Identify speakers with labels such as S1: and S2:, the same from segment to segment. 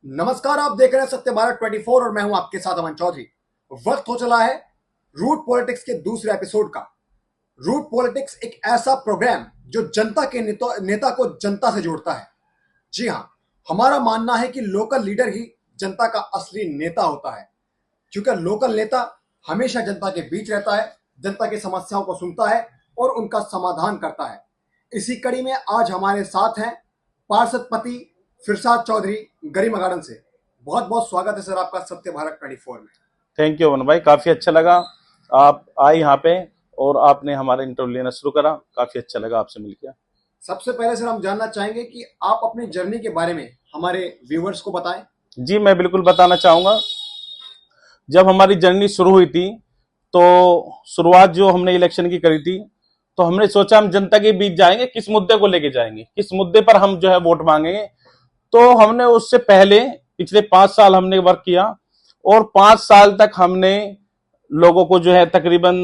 S1: नमस्कार, आप देख रहे हैं सत्य भारत 24 और मैं हूं आपके साथ अमन चौधरी। वक्त हो चला है रूट पॉलिटिक्स के दूसरे एपिसोड का। रूट पॉलिटिक्स एक ऐसा प्रोग्राम जो जनता के नेता को जनता से जोड़ता है। जी हां, हमारा मानना है कि लोकल लीडर ही जनता का असली नेता होता है, क्योंकि लोकल नेता हमेशा जनता के बीच रहता है, जनता की समस्याओं को सुनता है और उनका समाधान करता है। इसी कड़ी में आज हमारे साथ हैं पार्षद पति फिरसाद चौधरी गरिमा गार्डन से। बहुत बहुत स्वागत है सर आपका सत्य भारत 24 में।
S2: थैंक यू अमन भाई, काफी अच्छा लगा आप आए यहाँ पे और आपने हमारा इंटरव्यू लेना शुरू करा। काफी अच्छा लगा आपसे मिलकर।
S1: सबसे पहले सर हम जानना चाहेंगे कि आप अपनी जर्नी के बारे में हमारे व्यूवर्स को बताएं।
S2: जी मैं बिल्कुल बताना चाहूंगा। जब हमारी जर्नी शुरू हुई थी तो शुरुआत जो हमने इलेक्शन की करी थी, तो हमने सोचा हम जनता के बीच जाएंगे, किस मुद्दे को लेके जाएंगे, किस मुद्दे पर हम जो है वोट मांगेंगे। तो हमने उससे पहले पिछले 5 साल हमने वर्क किया और 5 साल तक हमने लोगों को जो है तकरीबन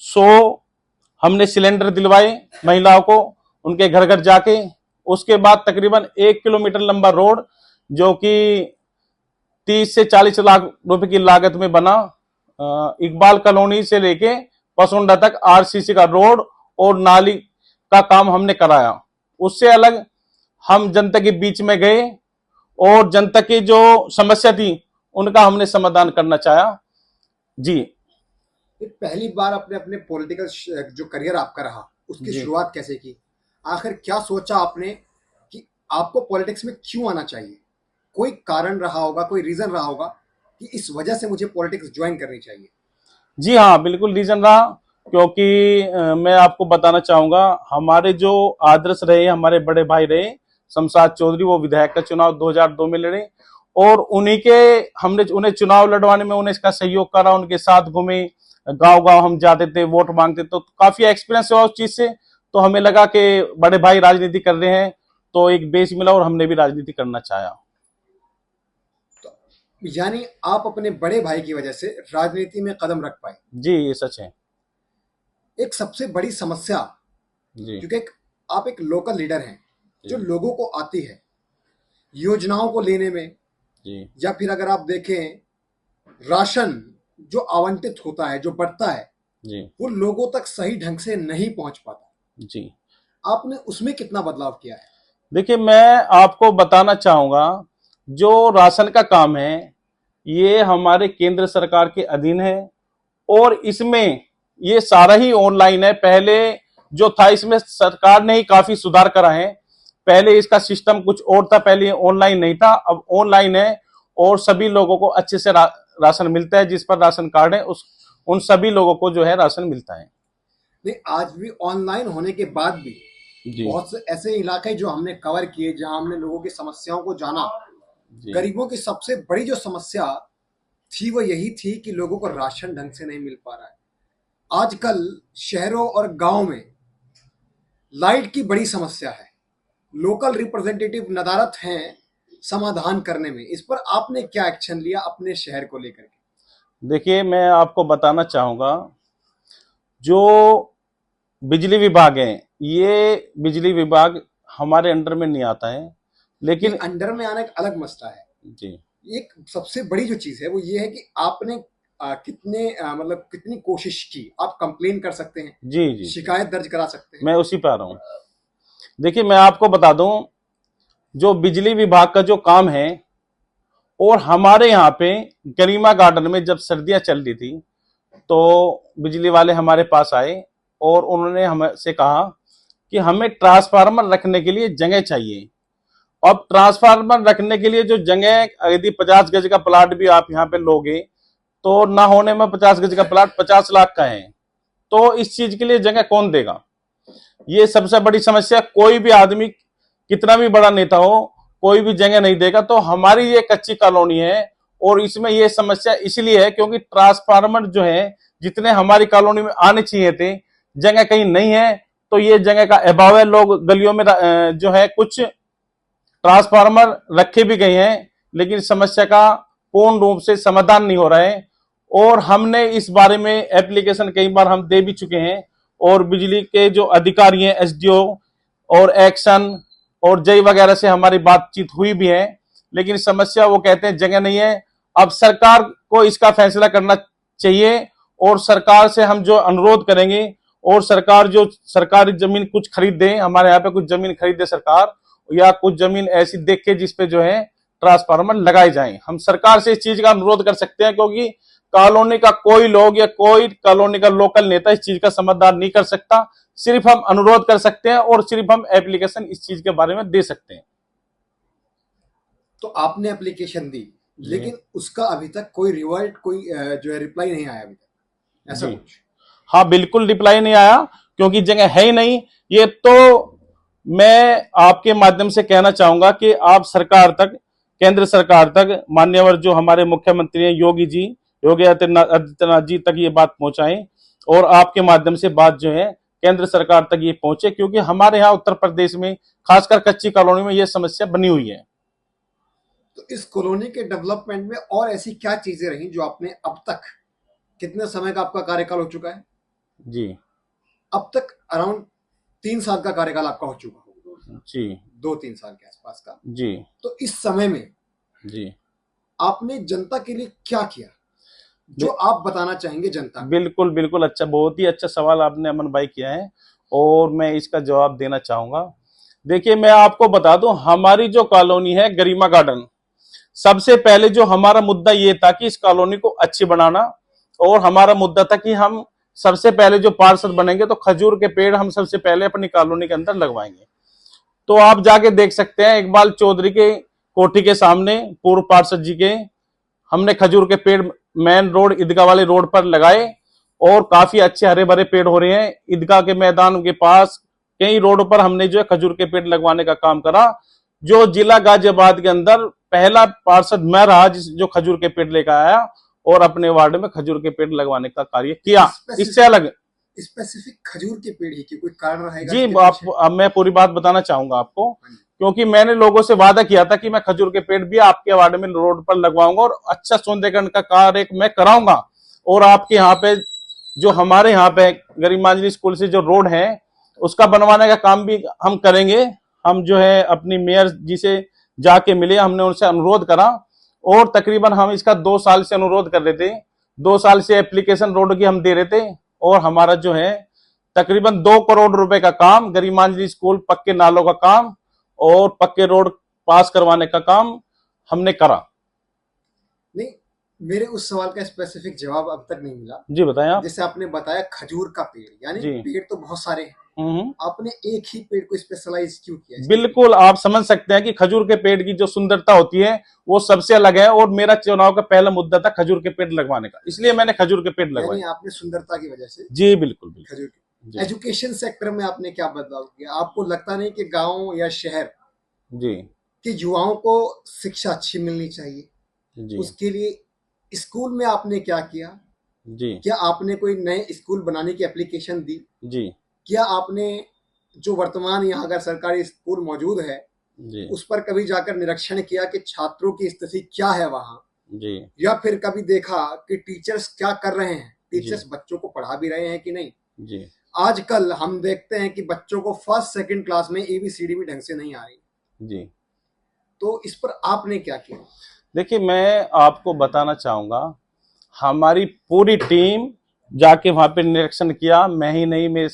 S2: 100 हमने सिलेंडर दिलवाए महिलाओं को, उनके घर घर जाके। उसके बाद तकरीबन 1 किलोमीटर लंबा रोड जो कि 30 से 40 लाख रुपए की लागत में बना, इकबाल कॉलोनी से लेके पसुंडा तक आरसीसी का रोड और नाली का काम हमने कराया। उससे अलग हम जनता के बीच में गए और जनता की जो समस्या थी उनका हमने समाधान करना चाहा। जी
S1: पहली बार अपने अपने पॉलिटिकल जो करियर आपका रहा उसकी शुरुआत कैसे की? आखिर क्या सोचा आपने कि आपको पॉलिटिक्स में क्यों आना चाहिए? कोई कारण रहा होगा, कोई रीजन रहा होगा कि इस वजह से मुझे पॉलिटिक्स ज्वाइन करनी चाहिए।
S2: जी हाँ, बिल्कुल रीजन रहा, क्योंकि मैं आपको बताना चाहूंगा हमारे जो आदर्श रहे, हमारे बड़े भाई रहे शमशाद चौधरी, वो विधायक का चुनाव 2002 में लड़े और उन्हीं के हमने उन्हें चुनाव लड़वाने में उन्हें इसका सहयोग करा, उनके साथ घूमे, गांव गांव हम जाते थे, वोट मांगते, तो काफी एक्सपीरियंस हुआ उस चीज से। तो हमें लगा कि बड़े भाई राजनीति कर रहे हैं तो एक बेस मिला और हमने भी राजनीति करना चाहा।
S1: तो यानी आप अपने बड़े भाई की वजह से राजनीति में कदम रख पाए।
S2: जी ये सच है।
S1: एक सबसे बड़ी समस्या,
S2: जी
S1: क्योंकि आप एक लोकल लीडर हैं जो लोगों को आती है योजनाओं को लेने में,
S2: जी
S1: या फिर अगर आप देखें राशन जो आवंटित होता है, जो बढ़ता है,
S2: जी
S1: वो लोगों तक सही ढंग से नहीं पहुंच पाता।
S2: जी
S1: आपने उसमें कितना बदलाव किया है?
S2: देखिए मैं आपको बताना चाहूंगा, जो राशन का काम है ये हमारे केंद्र सरकार के अधीन है और इसमें ये सारा ही ऑनलाइन है। पहले जो था इसमें सरकार ने ही काफी सुधार करा है। पहले इसका सिस्टम कुछ और था, पहले ऑनलाइन नहीं था, अब ऑनलाइन है और सभी लोगों को अच्छे से राशन मिलता है। जिस पर राशन कार्ड है उन सभी लोगों को जो है राशन मिलता है।
S1: नहीं, आज भी ऑनलाइन होने के बाद भी बहुत से ऐसे इलाके जो हमने कवर किए, जहां हमने लोगों की समस्याओं को जाना। गरीबों की सबसे बड़ी जो समस्या थी वो यही थी कि लोगों को राशन ढंग से नहीं मिल पा रहा है। आजकल शहरों और गांव में लाइट की बड़ी समस्या है। लोकल रिप्रेजेंटेटिव नदारत हैं समाधान करने में। इस पर आपने क्या एक्शन लिया अपने शहर को लेकर के?
S2: देखिए मैं आपको बताना चाहूंगा, जो बिजली विभाग है ये बिजली विभाग हमारे अंडर में नहीं आता है, लेकिन
S1: अंडर में आना एक अलग मसला है।
S2: जी
S1: एक सबसे बड़ी जो चीज है वो ये है कि आपने मतलब कितनी कोशिश की। आप कंप्लेन कर सकते हैं,
S2: जी जी
S1: शिकायत दर्ज करा सकते हैं।
S2: मैं उसी पे आ रहा हूँ। देखिए मैं आपको बता दूं, जो बिजली विभाग का जो काम है, और हमारे यहाँ पे गरिमा गार्डन में जब सर्दियां चल रही थी तो बिजली वाले हमारे पास आए और उन्होंने हमसे कहा कि हमें ट्रांसफार्मर रखने के लिए जगह चाहिए। अब ट्रांसफार्मर रखने के लिए जो जगह, यदि 50 गज का प्लाट भी आप यहाँ पे लोगे तो ना होने में 50 गज का प्लाट 50 लाख का है, तो इस चीज के लिए जगह कौन देगा? ये सबसे बड़ी समस्या। कोई भी आदमी कितना भी बड़ा नेता हो, कोई भी जगह नहीं देगा। तो हमारी ये कच्ची कॉलोनी है और इसमें ये समस्या इसलिए है क्योंकि ट्रांसफार्मर जो है जितने हमारी कॉलोनी में आने चाहिए थे, जगह कहीं नहीं है। तो ये जगह का अभाव है। लोग गलियों में जो है कुछ ट्रांसफार्मर रखे भी गए हैं, लेकिन समस्या का पूर्ण रूप से समाधान नहीं हो रहा है। और हमने इस बारे में एप्लीकेशन कई बार हम दे भी चुके हैं और बिजली के जो अधिकारी हैं, एसडीओ और एक्शन और जय वगैरह से हमारी बातचीत हुई भी है, लेकिन समस्या वो कहते हैं जगह नहीं है। अब सरकार को इसका फैसला करना चाहिए और सरकार से हम जो अनुरोध करेंगे, और सरकार जो सरकारी जमीन कुछ खरीद दे, हमारे यहाँ पे कुछ जमीन खरीद दे सरकार, या कुछ जमीन ऐसी देख के जिसपे जो है ट्रांसफार्मर लगाए जाएं। हम सरकार से इस चीज का अनुरोध कर सकते हैं, क्योंकि कॉलोनी का कोई लोग या कोई कॉलोनी का लोकल नेता इस चीज का समाधान नहीं कर सकता। सिर्फ हम अनुरोध कर सकते हैं और सिर्फ हम एप्लीकेशन इस चीज के बारे में दे सकते हैं।
S1: तो आपने एप्लीकेशन दी, लेकिन उसका अभी तक कोई रिवर्ट, कोई जो है रिप्लाई नहीं आया अभी तक, ऐसा कुछ?
S2: हाँ, बिल्कुल रिप्लाई नहीं आया, क्योंकि जगह है ही नहीं। ये तो मैं आपके माध्यम से कहना चाहूंगा कि आप सरकार तक, केंद्र सरकार तक, मान्यवर जो हमारे मुख्यमंत्री हैं योगी आदित्यनाथ जी तक ये बात पहुंचाएं, और आपके माध्यम से बात जो है केंद्र सरकार तक ये पहुंचे, क्योंकि हमारे यहाँ उत्तर प्रदेश में खासकर कच्ची कॉलोनी में ये समस्या बनी हुई है।
S1: तो इस कॉलोनी के डेवलपमेंट में और ऐसी क्या चीजें रही जो आपने अब तक, कितने समय का आपका कार्यकाल हो चुका है?
S2: जी,
S1: अब तक अराउंड 3 साल का कार्यकाल आपका हो चुका होगा
S2: जी,
S1: 2-3 साल के आसपास का।
S2: जी,
S1: तो इस समय में
S2: जी,
S1: आपने जनता के लिए क्या किया जो आप बताना चाहेंगे जनता को?
S2: बिल्कुल बिल्कुल, अच्छा, बहुत ही अच्छा सवाल आपने अमन भाई किया है, और मैं इसका जवाब देना चाहूंगा। देखिए, मैं आपको बता दूं, हमारी जो कॉलोनी है गरिमा गार्डन, सबसे पहले जो हमारा मुद्दा ये था कि इस कॉलोनी को अच्छी बनाना, और हमारा मुद्दा था कि हम सबसे पहले जो पार्षद बनेंगे तो खजूर के पेड़ हम सबसे पहले अपनी कॉलोनी के अंदर लगवाएंगे। तो आप जाके देख सकते हैं, इकबाल चौधरी के कोठी के सामने पूर्व पार्षद जी के हमने खजूर के पेड़ मेन रोड ईदगाह वाले रोड पर लगाए, और काफी अच्छे हरे भरे पेड़ हो रहे हैं। ईदगाह के मैदान के पास कई रोड पर हमने जो है खजूर के पेड़ लगवाने का काम करा। जो जिला गाजियाबाद के अंदर पहला पार्षद मैं रहा जो खजूर के पेड़ लेकर आया और अपने वार्ड में खजूर के पेड़ लगवाने का कार्य किया। इससे अलग
S1: स्पेसिफिक खजूर के पेड़ ही की कोई कारण रहेगा?
S2: जी, अब मैं पूरी बात बताना चाहूंगा आपको, क्योंकि मैंने लोगों से वादा किया था कि मैं खजूर के पेड़ भी आपके वार्ड में रोड पर लगवाऊंगा, और अच्छा सौंदर्यीकरण का कार्य मैं कराऊंगा। और आपके यहाँ पे जो हमारे यहाँ पे गरीब स्कूल से जो रोड है उसका बनवाने का काम भी हम करेंगे। हम जो है अपनी मेयर जी से जाके मिले, हमने उनसे अनुरोध करा, और तकरीबन हम इसका 2 साल से अनुरोध कर रहे थे। 2 साल से एप्लीकेशन रोड की हम दे रहे थे, और हमारा जो है तकरीबन 2 करोड़ रुपए का काम, गरीब स्कूल, पक्के नालों का काम और पक्के रोड पास करवाने का काम हमने करा।
S1: नहीं, मेरे उस सवाल का स्पेसिफिक जवाब अब तक नहीं मिला।
S2: जी, बताएं आप।
S1: जैसे आपने बताया खजूर का पेड़, यानी पेड़ तो बहुत सारे हैं, आपने एक ही पेड़ को स्पेशलाइज क्यों किया?
S2: बिल्कुल, आप समझ सकते हैं कि खजूर के पेड़ की जो सुंदरता होती है वो सबसे अलग है, और मेरा चुनाव का पहला मुद्दा था खजूर के पेड़ लगवाने का, इसलिए मैंने खजूर के पेड़ लगवाए।
S1: आपने सुंदरता की वजह से?
S2: जी, बिल्कुल बिल्कुल।
S1: खजूर के। एजुकेशन सेक्टर में आपने क्या बदलाव किया? आपको लगता नहीं कि गांव या शहर
S2: जी
S1: के युवाओं को शिक्षा अच्छी मिलनी चाहिए?
S2: जी,
S1: उसके लिए स्कूल में आपने क्या किया?
S2: जी,
S1: क्या आपने कोई नए स्कूल बनाने की एप्लीकेशन दी?
S2: जी,
S1: क्या आपने जो वर्तमान यहाँ अगर सरकारी स्कूल मौजूद है
S2: जी,
S1: उस पर कभी जाकर निरीक्षण किया कि छात्रों की स्थिति क्या है वहां?
S2: जी,
S1: या फिर कभी देखा कि टीचर्स क्या कर रहे हैं, टीचर्स बच्चों को पढ़ा भी रहे हैं कि नहीं?
S2: जी,
S1: आजकल हम देखते हैं कि बच्चों को फर्स्ट सेकंड क्लास में ABCD भी ढंग से नहीं आ रही।
S2: जी।
S1: तो इस पर आपने क्या किया?
S2: देखिए, मैं आपको बताना चाहूंगा, हमारी पूरी टीम जाके वहां पे निरीक्षण किया, मैं ही नहीं, मेरे